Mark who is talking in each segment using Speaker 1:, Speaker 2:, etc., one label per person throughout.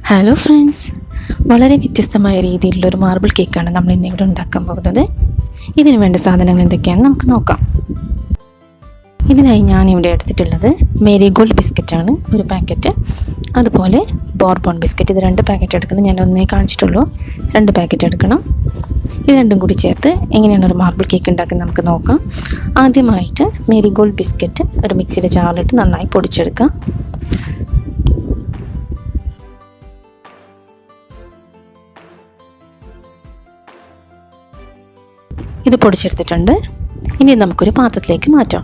Speaker 1: Hello friends, വളരെ വ്യത്യസ്തമായ രീതിയിലുള്ളൊരു മാർബിൾ കേക്കാണ് നമ്മൾ ഇന്നിവിടെ ഉണ്ടാക്കാൻ പോകുന്നത്. ഇതിന് വേണ്ട സാധനങ്ങൾ എന്തൊക്കെയാണെന്ന് നമുക്ക് നോക്കാം. ഇതിനായി ഞാനിവിടെ എടുത്തിട്ടുള്ളത് മേരിഗോൾഡ് ബിസ്ക്കറ്റാണ് ഒരു പാക്കറ്റ്, അതുപോലെ ബോർബോൺ ബിസ്ക്കറ്റ്. ഇത് 2 പാക്കറ്റ് എടുക്കണം. ഞാൻ ഒന്നേ കാണിച്ചിട്ടുള്ളൂ, 2 പാക്കറ്റ് എടുക്കണം. ഇത് രണ്ടും കൂടി ചേർത്ത് എങ്ങനെയാണ് ഒരു മാർബിൾ കേക്ക് ഉണ്ടാക്കുന്നത് നമുക്ക് നോക്കാം. ആദ്യമായിട്ട് മേരിഗോൾഡ് ബിസ്ക്കറ്റ് ഒരു മിക്സിയുടെ ജാറിലിട്ട് നന്നായി പൊടിച്ചെടുക്കാം. ഇത് പൊടിച്ചെടുത്തിട്ടുണ്ട്. ഇനി നമുക്കൊരു പാത്രത്തിലേക്ക് മാറ്റാം.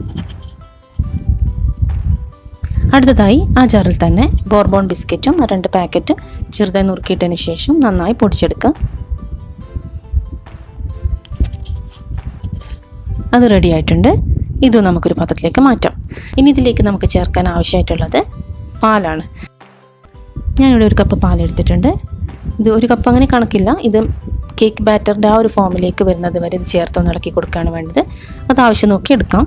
Speaker 1: അടുത്തതായി ആ ജാറിൽ തന്നെ ബോർബോൺ ബിസ്ക്കറ്റും 2 പാക്കറ്റ് ചെറുതായി നുറുക്കിയിട്ടതിന് ശേഷം നന്നായി പൊടിച്ചെടുക്കാം. അത് റെഡി ആയിട്ടുണ്ട്. ഇത് നമുക്കൊരു പാത്രത്തിലേക്ക് മാറ്റാം. ഇനി ഇതിലേക്ക് നമുക്ക് ചേർക്കാൻ ആവശ്യമായിട്ടുള്ളത് പാലാണ്. ഞാനിവിടെ 1 കപ്പ് പാലെടുത്തിട്ടുണ്ട്. ഇത് 1 കപ്പ് അങ്ങനെ കണക്കില്ല. ഇത് കേക്ക് ബാറ്ററിൻ്റെ ആ ഒരു ഫോമിലേക്ക് വരുന്നത് വരെ ഇത് ചേർത്തൊന്ന് ഇളക്കി കൊടുക്കുകയാണ് വേണ്ടത്. അത് ആവശ്യം നോക്കി എടുക്കാം.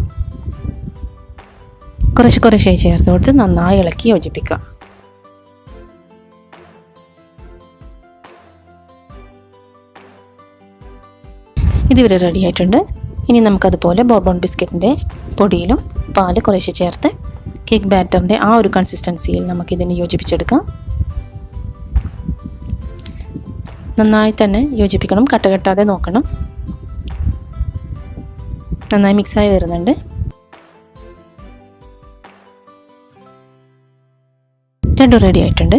Speaker 1: കുറേശ്ശായി ചേർത്ത് കൊടുത്ത് നന്നായി ഇളക്കി യോജിപ്പിക്കാം. ഇതിവിടെ റെഡി ആയിട്ടുണ്ട്. ഇനി നമുക്കതുപോലെ ബോർബോൺ ബിസ്ക്കറ്റിൻ്റെ പൊടിയിലും പാല് കുറേശ്ശെ ചേർത്ത് കേക്ക് ബാറ്ററിൻ്റെ ആ ഒരു കൺസിസ്റ്റൻസിയിൽ നമുക്കിതിനെ യോജിപ്പിച്ചെടുക്കാം. നന്നായി തന്നെ യോജിപ്പിക്കണം, കട്ടകെട്ടാതെ നോക്കണം. നന്നായി മിക്സായി വരുന്നുണ്ട്. രണ്ടും റെഡി ആയിട്ടുണ്ട്.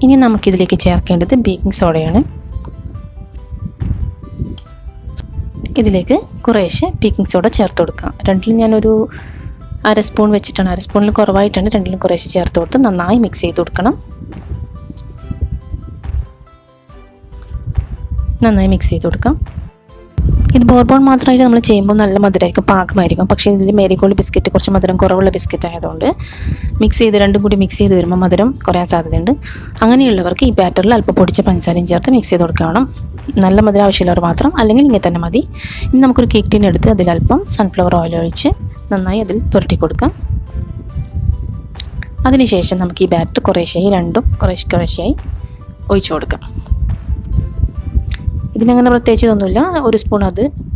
Speaker 1: ഇനി നമുക്കിതിലേക്ക് ചേർക്കേണ്ടത് ബേക്കിംഗ് സോഡയാണ്. ഇതിലേക്ക് കുറേശ്ശെ ബേക്കിംഗ് സോഡ ചേർത്ത് കൊടുക്കാം. രണ്ടിലും ഞാനൊരു 1/2 സ്പൂൺ വെച്ചിട്ടാണ്, 1/2 സ്പൂണിൽ കുറവായിട്ടാണ്. രണ്ടിലും കുറേശ്ശെ ചേർത്ത് കൊടുത്ത് നന്നായി മിക്സ് ചെയ്ത് കൊടുക്കണം. നന്നായി മിക്സ് ചെയ്ത് കൊടുക്കാം. ഇത് ബോർബോൺ മാത്രമായിട്ട് നമ്മൾ ചെയ്യുമ്പോൾ നല്ല മധുരമായിരിക്കും, പാകമായിരിക്കും. പക്ഷേ ഇതിൽ മേരിഗോൾഡ് ബിസ്ക്കറ്റ് കുറച്ച് മധുരം കുറവുള്ള ബിസ്ക്കറ്റ് ആയതുകൊണ്ട് രണ്ടും കൂടി മിക്സ് ചെയ്ത് വരുമ്പോൾ മധുരം കുറയാൻ സാധ്യതയുണ്ട്. അങ്ങനെയുള്ളവർക്ക് ഈ ബാറ്ററിൽ അല്പം പൊടിച്ച പഞ്ചസാരയും ചേർത്ത് മിക്സ് ചെയ്ത് കൊടുക്കണം. നല്ല മധുരം ആവശ്യമുള്ളവർ മാത്രം, അല്ലെങ്കിൽ ഇങ്ങനെ തന്നെ മതി. ഇനി നമുക്കൊരു കേക്ക് ടീൻ എടുത്ത് അതിലല്പം സൺഫ്ലവർ ഓയിൽ ഒഴിച്ച് നന്നായി അതിൽ പുരട്ടി കൊടുക്കാം. അതിനുശേഷം നമുക്ക് ഈ ബാറ്റർ കുറേശ്ശെയായി ഒഴിച്ചു കൊടുക്കാം. ഇതിനങ്ങനെ പ്രത്യേകിച്ച് ഇതൊന്നുമില്ല. 1 സ്പൂൺ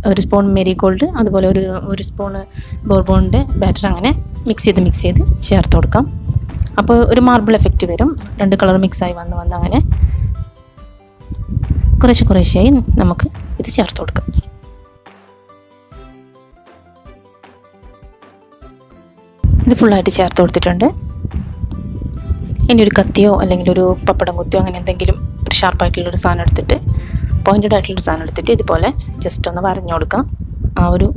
Speaker 1: 1 സ്പൂൺ മേരിഗോൾഡ്, അതുപോലെ ഒരു സ്പൂണ് ബോർബോണിൻ്റെ ബാറ്റർ അങ്ങനെ മിക്സ് ചെയ്ത് ചേർത്ത് കൊടുക്കാം. അപ്പോൾ ഒരു മാർബിൾ എഫക്റ്റ് വരും. 2 കളർ മിക്സായി വന്ന് അങ്ങനെ കുറേശ്ശെയായി നമുക്ക് ഇത് ചേർത്ത് കൊടുക്കാം. ഇത് ഫുള്ളായിട്ട് ചേർത്ത് കൊടുത്തിട്ടുണ്ട്. ഇനി ഒരു കത്തിയോ അല്ലെങ്കിൽ ഒരു പപ്പടം കുത്തിയോ അങ്ങനെ എന്തെങ്കിലും ഒരു ഷാർപ്പായിട്ടുള്ളൊരു സാധനം എടുത്തിട്ട്, പോയിൻറ്റഡ് ആയിട്ടുള്ളൊരു സാധനം എടുത്തിട്ട് ഇതുപോലെ ജസ്റ്റ് ഒന്ന് വരഞ്ഞു കൊടുക്കാം. ആ ഒരു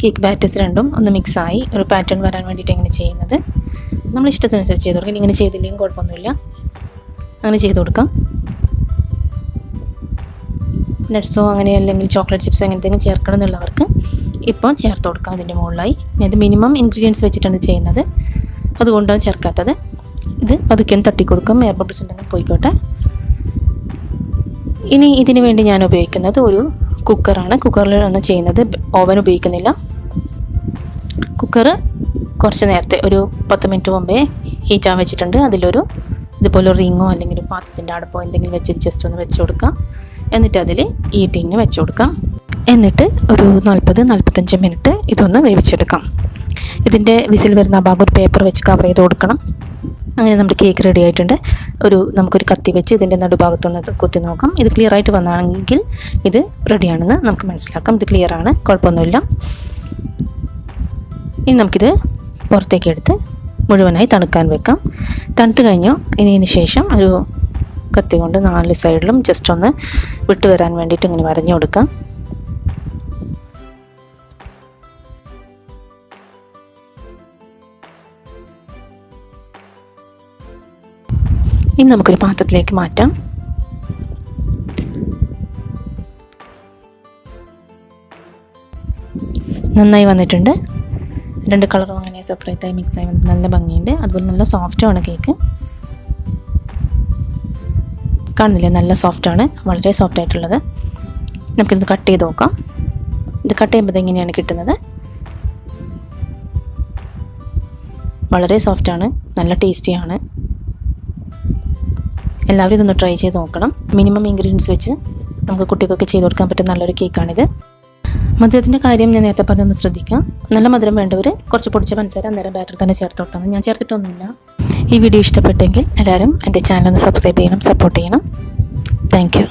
Speaker 1: കേക്ക് ബാറ്റേഴ്സ് രണ്ടും ഒന്ന് മിക്സായി ഒരു പാറ്റേൺ വരാൻ വേണ്ടിയിട്ട് എങ്ങനെ ചെയ്യുന്നത് നമ്മൾ ഇഷ്ടത്തിനനുസരിച്ച് ചെയ്ത് കൊടുക്കാം. ഇങ്ങനെ ചെയ്തില്ലെങ്കിൽ കുഴപ്പമൊന്നുമില്ല, അങ്ങനെ ചെയ്ത് കൊടുക്കാം. നട്ട്സോ അങ്ങനെ അല്ലെങ്കിൽ ചോക്ലേറ്റ് ചിപ്സോ അങ്ങനെ എന്തെങ്കിലും ചേർക്കണം എന്നുള്ളവർക്ക് ഇപ്പോൾ ചേർത്ത് കൊടുക്കാം. അതിൻ്റെ മുകളിലായി ഞാനിത് മിനിമം ഇൻഗ്രീഡിയൻസ് വെച്ചിട്ടാണ് ചെയ്യുന്നത്, അതുകൊണ്ടാണ് ചേർക്കാത്തത്. ഇത് പതുക്കെ തട്ടി കൊടുക്കും, എയർ ബബിൾസ് ഉണ്ടെങ്കിൽ പോയിക്കോട്ടെ. ഇനി ഇതിന് വേണ്ടി ഞാൻ ഉപയോഗിക്കുന്നത് ഒരു കുക്കറാണ്. കുക്കറിലാണ് ചെയ്യുന്നത്, ഓവൻ ഉപയോഗിക്കുന്നില്ല. കുക്കർ കുറച്ച് നേരത്തെ ഒരു 10 മിനിറ്റ് മുമ്പേ ഹീറ്റ് ആവാൻ വെച്ചിട്ടുണ്ട്. ഇതുപോലെ ഒരു റിങ്ങോ അല്ലെങ്കിൽ ഒരു പാത്രത്തിൻ്റെ അടപ്പോ എന്തെങ്കിലും വെച്ചിട്ട് ജസ്റ്റ് ഒന്ന് വെച്ച് കൊടുക്കാം. എന്നിട്ട് അതിൽ ഈ ടിന്ന് വെച്ച് കൊടുക്കാം. എന്നിട്ട് ഒരു 40-45 മിനിറ്റ് ഇതൊന്ന് വേവിച്ചെടുക്കാം. ഇതിൻ്റെ വിസിൽ വരുന്ന ഭാഗം ഒരു പേപ്പർ വെച്ച് കവർ ചെയ്ത് കൊടുക്കണം. അങ്ങനെ നമ്മുടെ കേക്ക് റെഡി ആയിട്ടുണ്ട്. നമുക്കൊരു കത്തി വെച്ച് ഇതിൻ്റെ നടുഭാഗത്തൊന്ന് കുത്തി നോക്കാം. ഇത് ക്ലിയർ ആയിട്ട് വന്നാണെങ്കിൽ ഇത് റെഡിയാണെന്ന് നമുക്ക് മനസ്സിലാക്കാം. ഇത് ക്ലിയറാണ്, കുഴപ്പമൊന്നുമില്ല. ഇനി നമുക്കിത് പുറത്തേക്ക് എടുത്ത് മുഴുവനായി തണുക്കാൻ വെക്കാം. തണുത്ത് കഴിഞ്ഞു. ഇതിന് ശേഷം ഒരു കത്തി കൊണ്ട് 4 സൈഡിലും ജസ്റ്റ് ഒന്ന് വിട്ട് വരാൻ വേണ്ടിയിട്ട് ഇങ്ങനെ വരഞ്ഞു കൊടുക്കാം. ഇനി നമുക്കൊരു പാത്രത്തിലേക്ക് മാറ്റാം. നന്നായി വന്നിട്ടുണ്ട്. 2 കളറും അങ്ങനെ സെപ്പറേറ്റായി മിക്സായി വന്നിട്ട് നല്ല ഭംഗിയുണ്ട്. അതുപോലെ നല്ല സോഫ്റ്റാണ് കേക്ക്. കാണുന്നില്ലേ, നല്ല സോഫ്റ്റാണ്, വളരെ സോഫ്റ്റ് ആയിട്ടുള്ളത്. നമുക്കിത് കട്ട് ചെയ്ത് നോക്കാം. ഇത് കട്ട് ചെയ്യുമ്പോൾ എങ്ങനെയാണ് കിട്ടുന്നത്. വളരെ സോഫ്റ്റാണ്, നല്ല ടേസ്റ്റിയാണ്. എല്ലാവരും ഇതൊന്ന് ട്രൈ ചെയ്ത് നോക്കണം. മിനിമം ഇൻഗ്രീഡിയൻസ് വെച്ച് നമുക്ക് കുട്ടികൾക്ക് ചെയ്ത് കൊടുക്കാൻ പറ്റുന്ന നല്ലൊരു കേക്കാണിത്. മധുരത്തിൻ്റെ കാര്യം ഞാൻ നേരത്തെ പറഞ്ഞൊന്ന് ശ്രദ്ധിക്കാം. നല്ല മധുരം വേണ്ടവർ കുറച്ച് പൊടിച്ച പഞ്ചസാര അന്നേരം ബാറ്റർ തന്നെ ചേർത്ത് കൊടുത്താൽ. ഞാൻ ചേർത്തിട്ടൊന്നുമില്ല. ഈ വീഡിയോ ഇഷ്ടപ്പെട്ടെങ്കിൽ എല്ലാവരും എൻ്റെ ചാനൽ ഒന്ന് സബ്സ്ക്രൈബ് ചെയ്യണം, സപ്പോർട്ട് ചെയ്യണം. Thank you.